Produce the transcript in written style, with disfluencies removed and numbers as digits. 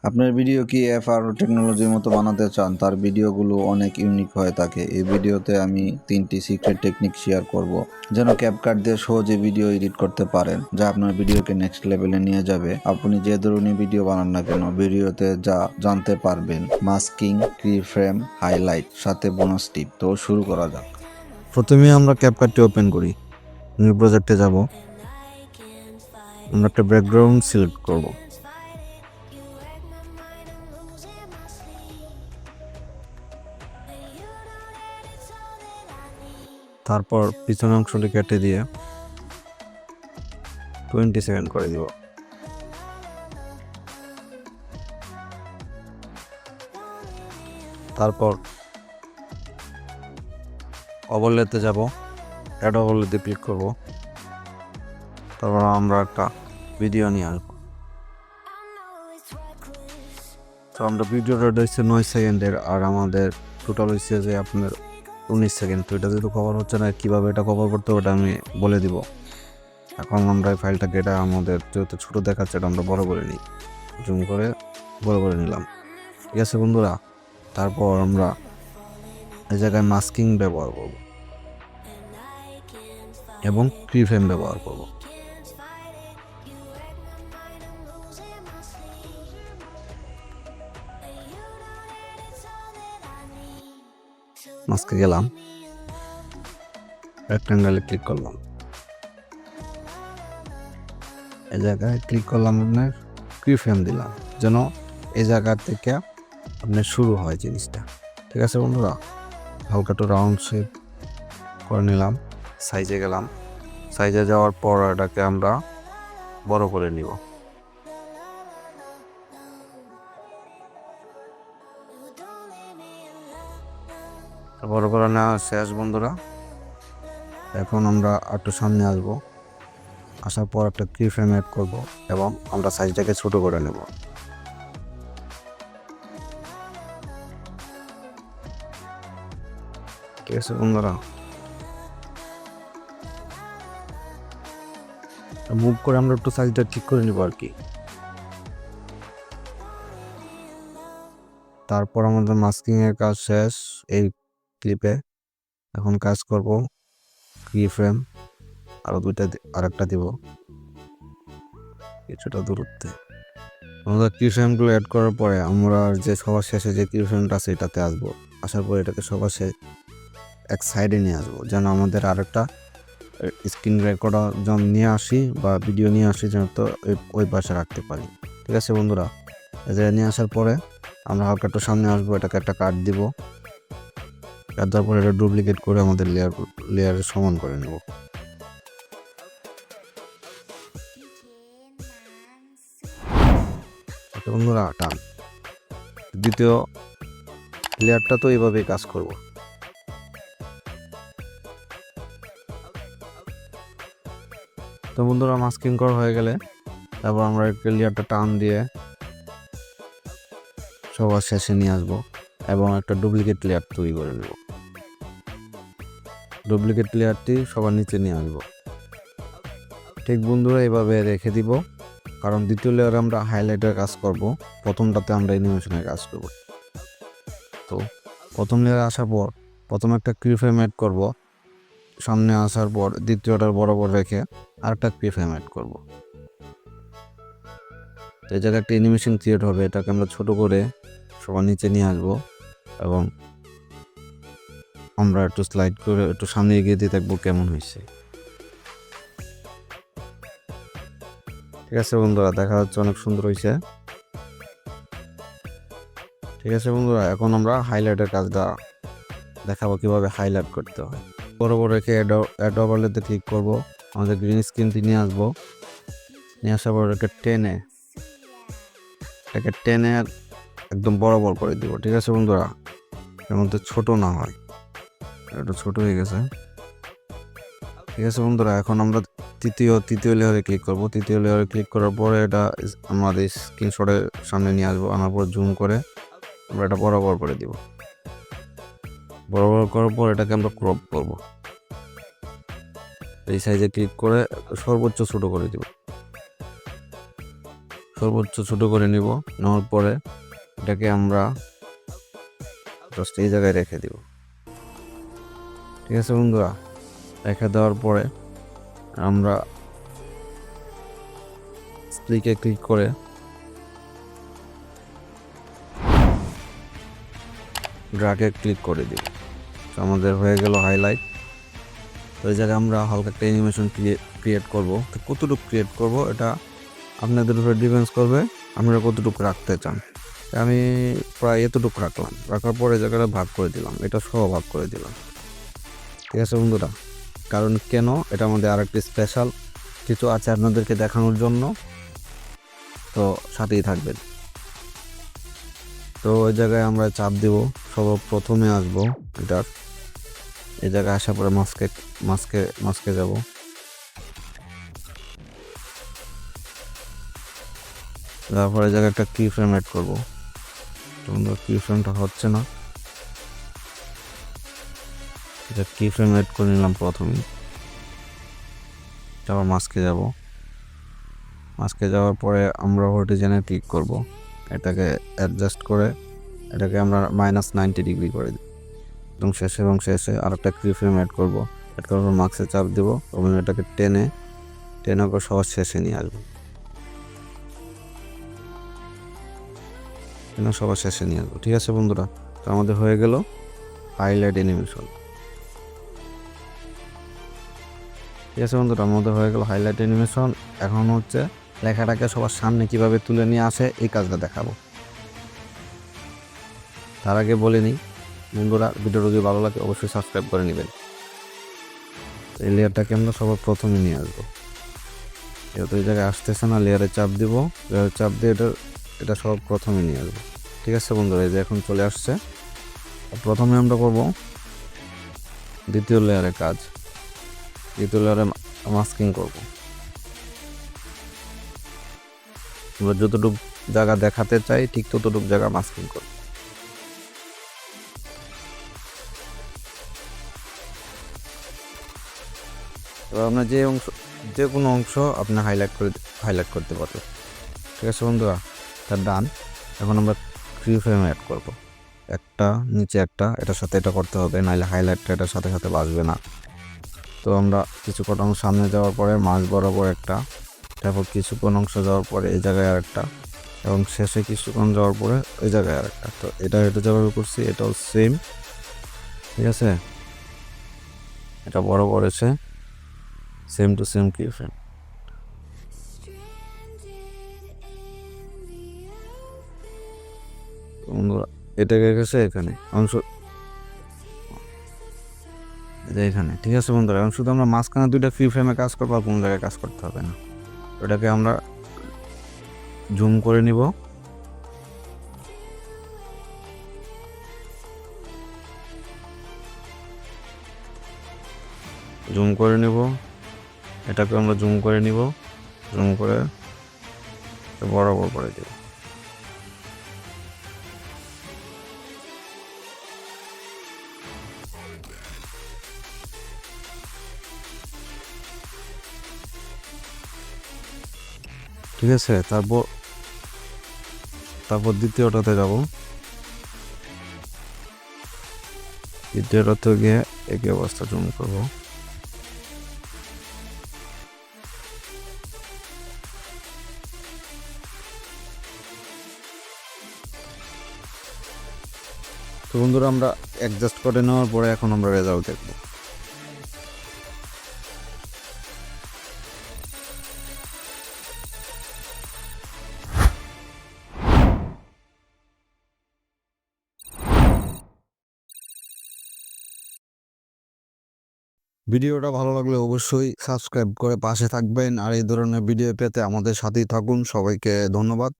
আপনার ভিডিও কি এফআর টেকনোলজির মতো বানাতে চান? তার ভিডিওগুলো অনেক ইউনিক হয়ে থাকে। এই ভিডিওতে আমি 3টি সিক্রেট টেকনিক শেয়ার করব, যেন ক্যাপকাট দিয়ে সহজে ভিডিও এডিট করতে পারেন, যা আপনার ভিডিওকে নেক্সট লেভেলে নিয়ে যাবে। আপনি যে ধরনের ভিডিও বানান না কেন, ভিডিওতে যা জানতে পারবেন: মাস্কিং, কি ফ্রেম, হাইলাইট, সাথে বোনাস টিপ। তো শুরু করা যাক। প্রথমে আমরা ক্যাপকাটটি ওপেন করি। নিউ প্রজেক্টে যাব। আমরা একটা ব্যাকগ্রাউন্ড সিলেক্ট করব। তারপর পিছনের অংশটি কেটে দিয়ে 20 সেকেন্ড করে দিব। তারপর ওভারলেতে যাব, অ্যাড ওভারলেতে ক্লিক করব। তারপর আমরা একটা ভিডিও নিয়ে আসবো। তো আমরা ভিডিওটা হচ্ছে 9 সেকেন্ডের, আর আমাদের টোটাল হচ্ছে যে আপনার 19 সেকেন্ড। তো এটা যেহেতু কভার হচ্ছে না, কীভাবে এটা কভার করতে হবে ওটা আমি বলে দিব। এখন আমরা এই ফাইলটাকে, এটা আমাদের যেহেতু ছোটো দেখাচ্ছে, এটা আমরা বড় করে নিই, জুম করে বড় করে নিলাম। ঠিক আছে বন্ধুরা, তারপর আমরা এই জায়গায় মাস্কিং ব্যবহার করব এবং ফ্রি ফ্রেম ব্যবহার করব। মাস্কে গেলাম, রেক্ট্যাঙ্গেলে ক্লিক করলাম, এই জায়গায় ক্লিক করলাম, আপনার ফ্রি ফ্রেম দিলাম, যেন এই জায়গা থেকে আপনার শুরু হয় জিনিসটা। ঠিক আছে বন্ধুরা, হালকা একটু রাউন্ড শেপ করে নিলাম। সাইজে গেলাম, সাইজে যাওয়ার পর এটাকে আমরা বড় করে নিব। বড় করে নেওয়া শেষ বন্ধুরা। এখন আমরা একটু সামনে আসবো, আসার পর একটা কি ফ্রেম অ্যাড করব এবং আমরা সাইজটাকে ছোট করে নেব। ঠিক আছে বন্ধুরা, মুভ করে আমরা একটু সাইজটা ঠিক করে নেব আর কি। তারপর আমাদের মাস্কিং এর কাজ শেষ এই ক্লিপে। এখন কাজ করব কি ফ্রেম, আরো আরেকটা দিব কিছুটা দূরত্বে। আমাদের কি ফ্রেমগুলো অ্যাড করার পরে আমরা যে সবার শেষে যে কি ফ্রেমটা আছে এটাতে আসবো। আসার পরে এটাকে সবার এক সাইডে নিয়ে আসবো, যেন আমাদের আরেকটা স্ক্রিন রেকর্ডার যেন নিয়ে আসি বা ভিডিও নিয়ে আসি, যেন তো ওই পাশে রাখতে পারি। ঠিক আছে বন্ধুরা, এটা নিয়ে আসার পরে আমরা হালকা একটু সামনে আসবো, এটাকে একটা কাট দিব। কাট দেওয়ার পরে এটা ডুপ্লিকেট করে আমাদের লেয়ারের সমান করে নেব। বন্ধুরা টান, দ্বিতীয় লেয়ারটা তো এইভাবেই কাজ করব। তো বন্ধুরা, মাস্কিং করা হয়ে গেলে তারপর আমরা লেয়ারটা টান দিয়ে সবার শেষে নিয়ে আসবো এবং একটা ডুপ্লিকেট লেয়ার তৈরি করে নেব। ডুপ্লিকেট লেয়ারটি সবার নিচে নিয়ে আসবো। ঠিক বন্ধুরা, এইভাবে রেখে দিব, কারণ দ্বিতীয় লেয়ারে আমরা হাইলাইটের কাজ করব, প্রথমটাতে আমরা অ্যানিমেশনের কাজ করব। তো প্রথম লেয়ারে আসার পর প্রথমে একটা কি ফ্রেম অ্যাড করব, সামনে আসার পর দ্বিতীয়টার বরাবর রেখে আরেকটা কি ফ্রেম অ্যাড করব। তো এই জায়গায় একটা অ্যানিমেশন ক্রিয়েট হবে, এটাকে আমরা ছোট করে সবার নিচে নিয়ে আসবো এবং আমরা একটু স্লাইড করে একটু সামনে এগিয়ে দিয়ে দেখবো কেমন হয়েছে। ঠিক আছে বন্ধুরা, দেখা যাচ্ছে অনেক সুন্দর হয়েছে। ঠিক আছে বন্ধুরা, এখন আমরা হাইলাইটের কাজটা দেখাবো কিভাবে হাইলাইট করতে হয়। বরাবর রেখে অ্যাড ওভারলেতে ক্লিক করব, আমাদের গ্রিন স্ক্রিনটি নিয়ে আসবো। নিয়ে আসার পর এটাকে টেনে একদম বরাবর করে দিব। ঠিক আছে বন্ধুরা, এর মধ্যে ছোট না হয়, এটা ছোট হয়ে গেছে। ঠিক আছে বন্ধুরা, এখন আমরা তৃতীয় লেয়ারে ক্লিক করব। তৃতীয় লেয়ারে ক্লিক করার পরে এটা আমাদের স্ক্রিনশটের সামনে নিয়ে আসবো, আনার পর জুম করে আমরা এটা বরাবর করে দিব। বরাবর করার পর এটাকে আমরা ক্রপ করব, এই সাইজে ক্লিক করে সর্বোচ্চ ছোট করে দিব। সর্বোচ্চ ছোট করে নিব। নেওয়ার পরে এটাকে আমরা জাস্ট এই জায়গায় রেখে দিব। ঠিক আছে বন্ধুরা, রেখে দেওয়ার পরে আমরা স্প্লিকে ক্লিক করে ড্রাগে ক্লিক করে দিব। তো আমাদের হয়ে গেল হাইলাইট। তো এই জায়গায় আমরা হালকা একটা অ্যানিমেশন ক্রিয়েট করব। তো কতটুকু ক্রিয়েট করব এটা আপনাদের উপরে ডিপেন্ডস করবে আপনারা কতটুকু রাখতে চান। আমি প্রায় এতটুকু রাখলাম, রাখার পরে এই জায়গাটা ভাগ করে দিলাম, এটা সহ ভাগ করে দিলাম। ঠিক আছে বন্ধুরা, কারণ কেন এটা আমাদের আরেকটি স্পেশাল কিছু আছে আপনাদেরকে দেখানোর জন্য, তো সাথেই থাকবেন। তো ওই জায়গায় আমরা চাপ দিব, সর্বপ্রথমে আসবো এটার এই জায়গায় আসার পরে মাস্কে যাব। তারপরে এই জায়গায় একটা কি ফ্রেম অ্যাড করবো। কি ফ্রেমটা হচ্ছে না, এটা কি ফ্রেম অ্যাড করে নিলাম প্রথমে। তারপর মাস্কে যাব, মাস্কে যাওয়ার পরে আমরা হর্টিজেনে ক্লিক করব। এটাকে অ্যাডজাস্ট করে এটাকে আমরা -90 ডিগ্রি করে দিই এবং শেষে আরেকটা কি ফ্রেম অ্যাড করব। অ্যাড করার পর মাস্কে চাপ দেবো এবং এটাকে টেনে করে সবার শেষে নিয়ে আসবো। সবার শেষে নিয়ে আসবো। ঠিক আছে বন্ধুরা, তো আমাদের হয়ে গেল হাইলাইট অ্যানিমেশন। ঠিক আছে বন্ধুরা, আমাদের হয়ে গেল হাইলাইট অ্যানিমেশন। এখন হচ্ছে লেখাটাকে সবার সামনে কিভাবে তুলে নিয়ে আসে এই কাজটা দেখাবো। তার আগে বলে নিই বন্ধুরা, ভিডিওটা যদি ভালো লাগে অবশ্যই সাবস্ক্রাইব করে নেবেন। এই লেয়ারটাকে আমরা সবার প্রথমে নিয়ে আসবো। যেহেতু এই জায়গায় আসতেছে না, লেয়ারে চাপ দিব, লেয়ারে চাপ দিয়ে এটা সব প্রথমে নিয়ে আসবো। ঠিক আছে বন্ধুরা, এই যে এখন চলে আসছে। প্রথমে আমরা করব দ্বিতীয় লেয়ারে কাজ, দ্বিতীয় লেয়ারে মাস্কিং করব। আমরা যতটুকু জায়গা দেখাতে চাই ঠিক ততটুকু জায়গা মাস্কিং করব। এবার আপনার যে কোনো অংশ আপনি হাইলাইট করতে পারবেন। ঠিক আছে বন্ধুরা, তার ডান। এখন আমরা থ্রি ফ্রেম অ্যাড করব, একটা নিচে একটা, এটার সাথে এটা করতে হবে, নাহলে হাইলাইটটা এটার সাথে সাথে বাজবে না। তো আমরা কিছুক্ষণ অংশ সামনে যাওয়ার পরে মাঝ বরাবর একটা, তারপর কিছুক্ষণ অংশ যাওয়ার পরে এই জায়গায় আরেকটা, এবং শেষে কিছুক্ষণ যাওয়ার পরে ওই জায়গায় আরেকটা। তো এটা যেভাবে করছি এটাও সেম। ঠিক আছে, এটা বড় করেছে, সেম টু সেম কি ফ্রেম। এটা গেছে এখানে অংশ, এখানে। ঠিক আছে বন্ধুরা, এখন শুধু আমরা মাঝখানে দুইটা ফ্রি ফ্রেমে কাজ করবো, আর কোনো জায়গায় কাজ করতে হবে না। ওটাকে আমরা জুম করে নিব, এটাকে আমরা জুম করে নিব, জুম করে বরাবর করে দেব। ঠিক আছে, তারপর দ্বিতীয়টাতে যাব। দ্বিতীয়টাতে গিয়ে একই অবস্থা জুম করব। তো বন্ধুরা, আমরা অ্যাডজাস্ট করে নেওয়ার পরে এখন আমরা রেজাল্ট দেখব। ভিডিওটা ভালো লাগলে অবশ্যই সাবস্ক্রাইব করে পাশে থাকবেন, আর এই ধরনের ভিডিও পেতে আমাদের সাথেই থাকুন। সবাইকে ধন্যবাদ।